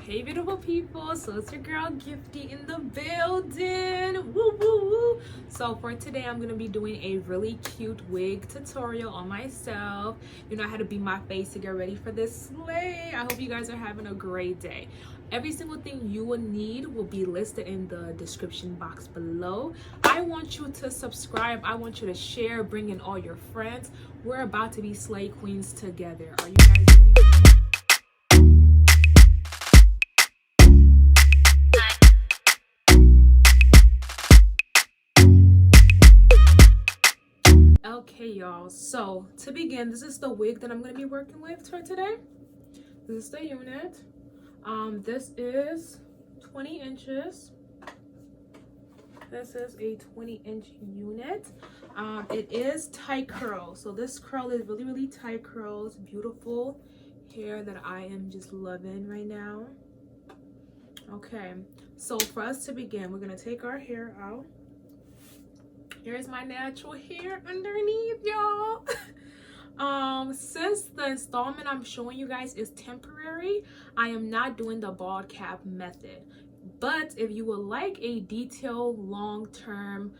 Hey beautiful people, so it's your girl Gifty in the building. Woo woo woo. So for today I'm gonna be doing a really cute wig tutorial on myself. You know how to be my face to get ready for this slay. I hope you guys are having a great day. Every single thing you will need will be listed in the description box below. I want you to subscribe, I want you to share, bring in all your friends. We're about to be slay queens together. Are you guys ready? Okay y'all, so to begin, this is the wig that I'm going to be working with for today. This is the unit. This is 20 inches. This is a 20-inch unit. It is tight curl, so this curl is really tight curls. Beautiful hair that I am just loving right now. Okay, so for us to begin, we're going to take our hair out. Here's my natural hair underneath, y'all. Since the installment I'm showing you guys is temporary, I am not doing the bald cap method. But if you would like a detailed long-term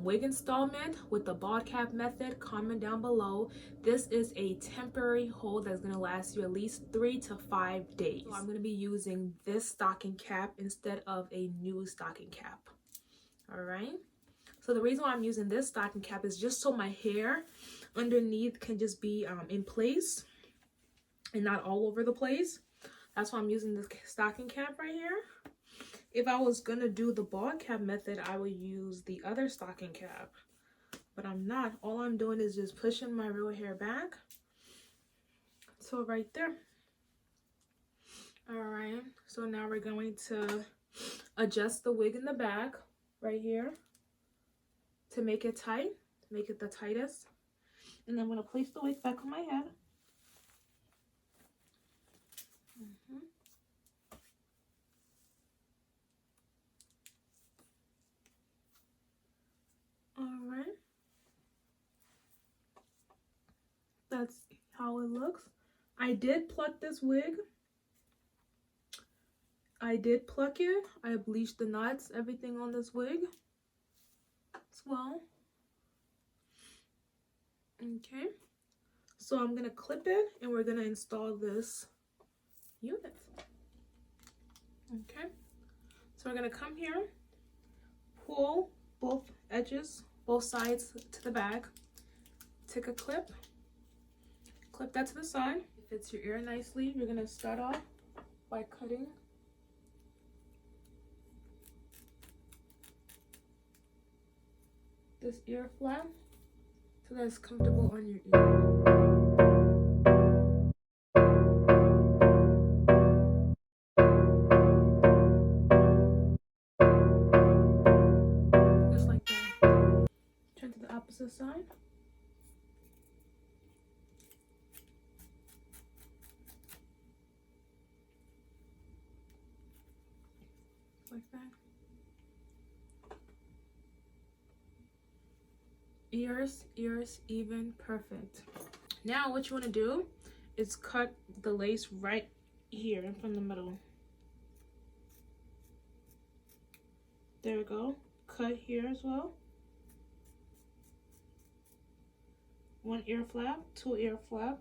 wig installment with the bald cap method, comment down below. This is a temporary hold that's going to last you at least 3 to 5 days. So I'm going to be using this stocking cap instead of a new stocking cap. All right. So the reason why I'm using this stocking cap is just so my hair underneath can just be in place and not all over the place. That's why I'm using this stocking cap right here. If I was going to do the bald cap method, I would use the other stocking cap. But I'm not. All I'm doing is just pushing my real hair back. So right there. Alright. So now we're going to adjust the wig in the back right here. To make it tight, make it the tightest. And then I'm going to place the wig back on my head. Alright. That's how it looks. I did pluck this wig. I did pluck it. I bleached the knots, everything on this wig as well. Okay, so I'm gonna clip it and we're gonna install this unit. Okay, so we're gonna come here, pull both edges, both sides to the back, take a clip that to the side. It fits your ear nicely. You're gonna start off by cutting this ear flap so that it's comfortable on your ear. Just like that. Turn to the opposite side. Like that. Ears, even, perfect. Now what you want to do is cut the lace right here from the middle. There we go. Cut here as well. One ear flap, two ear flap.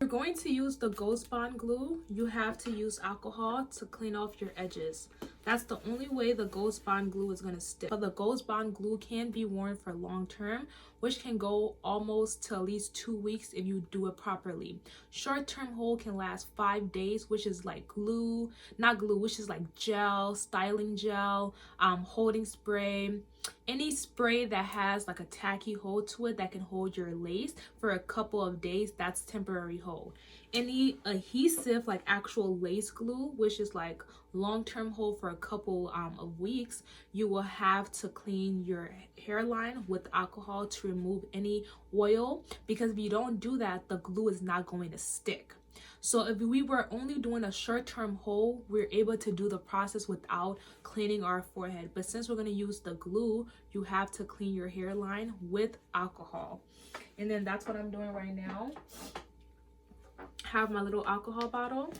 If you're going to use the Ghost Bond glue, you have to use alcohol to clean off your edges. That's the only way the Ghost Bond glue is going to stick. But the Ghost Bond glue can be worn for long term, which can go almost to at least 2 weeks if you do it properly. Short term hold can last 5 days, which is like glue, not glue, which is like gel, styling gel, holding spray. Any spray that has like a tacky hold to it that can hold your lace for a couple of days, that's temporary hold. Any adhesive like actual lace glue, which is like long-term hold for a couple of weeks, you will have to clean your hairline with alcohol to remove any oil, because if you don't do that, the glue is not going to stick. So if we were only doing a short-term hold, we're able to do the process without cleaning our forehead. But since we're going to use the glue, you have to clean your hairline with alcohol. And then that's what I'm doing right now. Have my little alcohol bottle.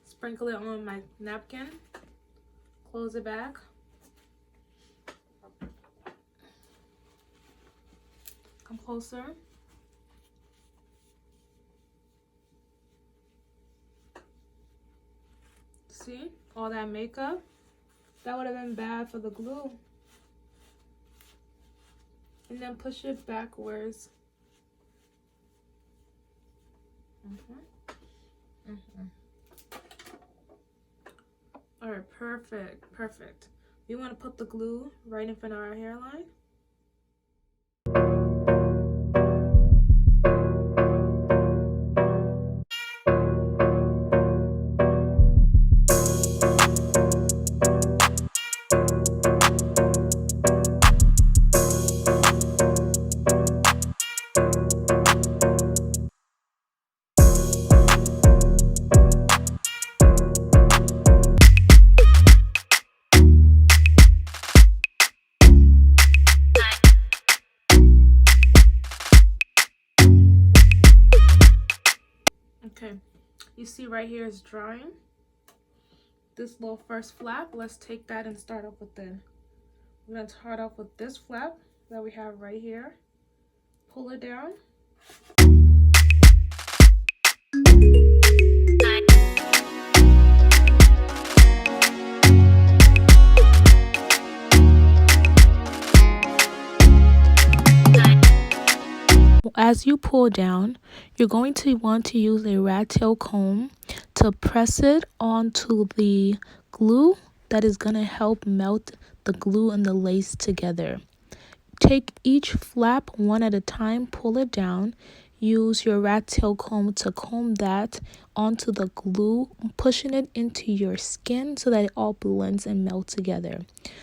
Sprinkle it on my napkin. Close it back. Come closer. See, all that makeup, that would have been bad for the glue. And then push it backwards. All right, perfect. We want to put the glue right in front of our hairline. Okay, you see right here is drying. This little first flap, let's take that and start off with it. We're gonna start off with this flap that we have right here. Pull it down. As you pull down, you're going to want to use a rat tail comb to press it onto the glue that is going to help melt the glue and the lace together. Take each flap one at a time, pull it down. Use your rat tail comb to comb that onto the glue, pushing it into your skin so that it all blends and melts together.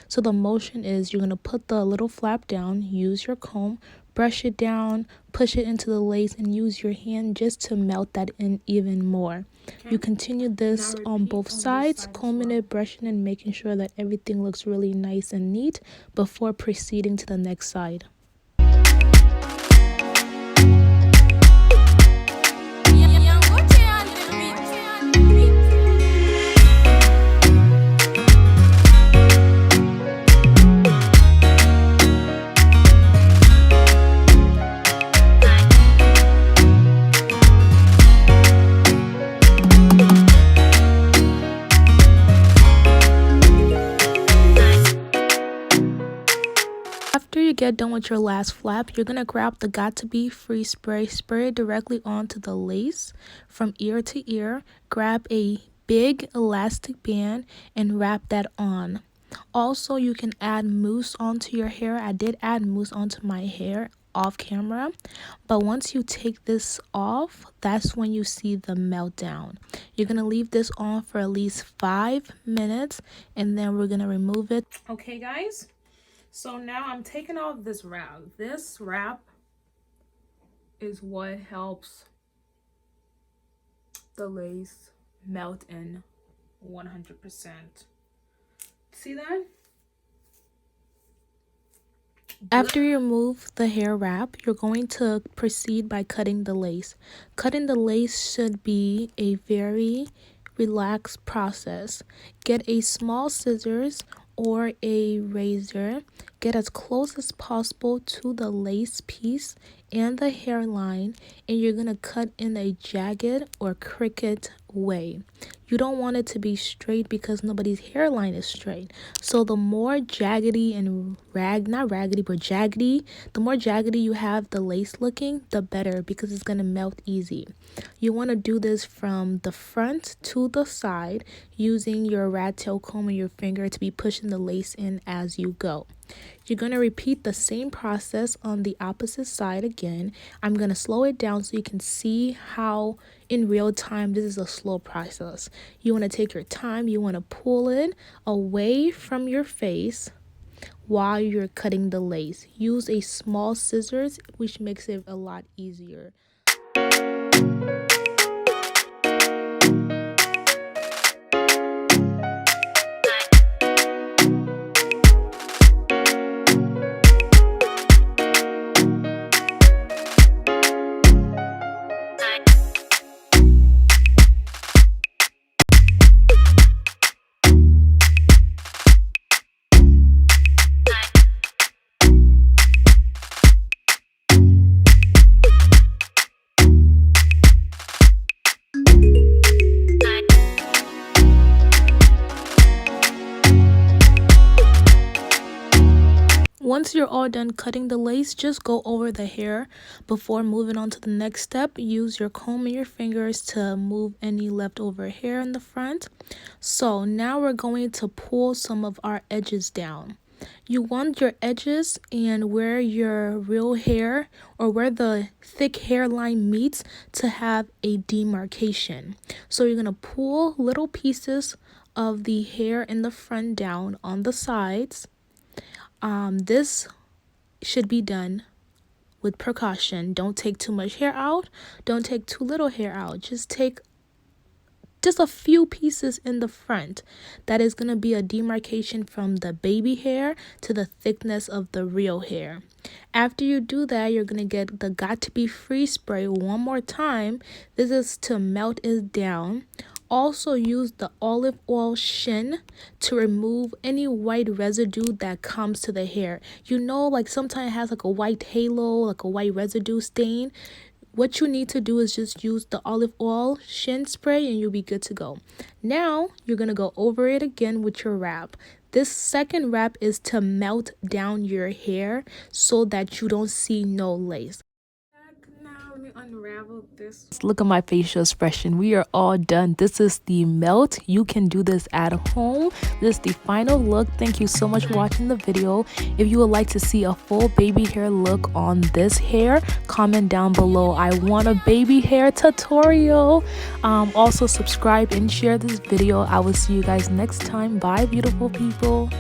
So the motion is you're going to put the little flap down, use your comb, brush it down, push it into the lace, and use your hand just to melt that in even more. Okay. You continue this on both sides, combing it, brushing and making sure that everything looks really nice and neat before proceeding to the next side. After you get done with your last flap, you're going to grab the Got2be Freeze Spray, spray it directly onto the lace from ear to ear. Grab a big elastic band and wrap that on. Also, you can add mousse onto your hair. I did add mousse onto my hair off camera, but once you take this off, that's when you see the meltdown. You're going to leave this on for at least 5 minutes, and then we're going to remove it. Okay, guys. So now I'm taking off this wrap. This wrap is what helps the lace melt in 100%. See that? After you remove the hair wrap, you're going to proceed by cutting the lace. Cutting the lace should be a very relaxed process. Get a small scissors or a razor. Get as close as possible to the lace piece and the hairline, and you're going to cut in a jagged or crooked way. You don't want it to be straight because nobody's hairline is straight. So the more jaggedy and jaggedy, the more jaggedy you have the lace looking, the better, because it's going to melt easy. You want to do this from the front to the side using your rat tail comb and your finger to be pushing the lace in as you go. You're going to repeat the same process on the opposite side again. I'm going to slow it down so you can see how in real time this is a slow process. You want to take your time. You want to pull it away from your face while you're cutting the lace. Use a small scissors, which makes it a lot easier. once you're all done cutting the lace, just go over the hair before moving on to the next step. Use your comb and your fingers to move any leftover hair in the front. So now we're going to pull some of our edges down. You want your edges and where your real hair or where the thick hairline meets to have a demarcation. So you're going to pull little pieces of the hair in the front down on the sides. This should be done with precaution. Don't take too much hair out. Don't take too little hair out. Just take just a few pieces in the front. That is going to be a demarcation from the baby hair to the thickness of the real hair. After you do that, you're going to get the Got2be Freeze Spray one more time. This is to melt it down. Also use the olive oil sheen to remove any white residue that comes to the hair. You know, like sometimes it has like a white halo, like a white residue stain. What you need to do is just use the olive oil sheen spray and you'll be good to go. Now, you're going to go over it again with your wrap. This second wrap is to melt down your hair so that you don't see no lace. Now, let me unravel this. Look at my facial expression. We are all done. This is the melt. You can do this at home. This is the final look. Thank you so much for watching the video. If you would like to see a full baby hair look on this hair, comment down below. I want a baby hair tutorial. Also subscribe and share this video. I will see you guys next time. Bye, beautiful people.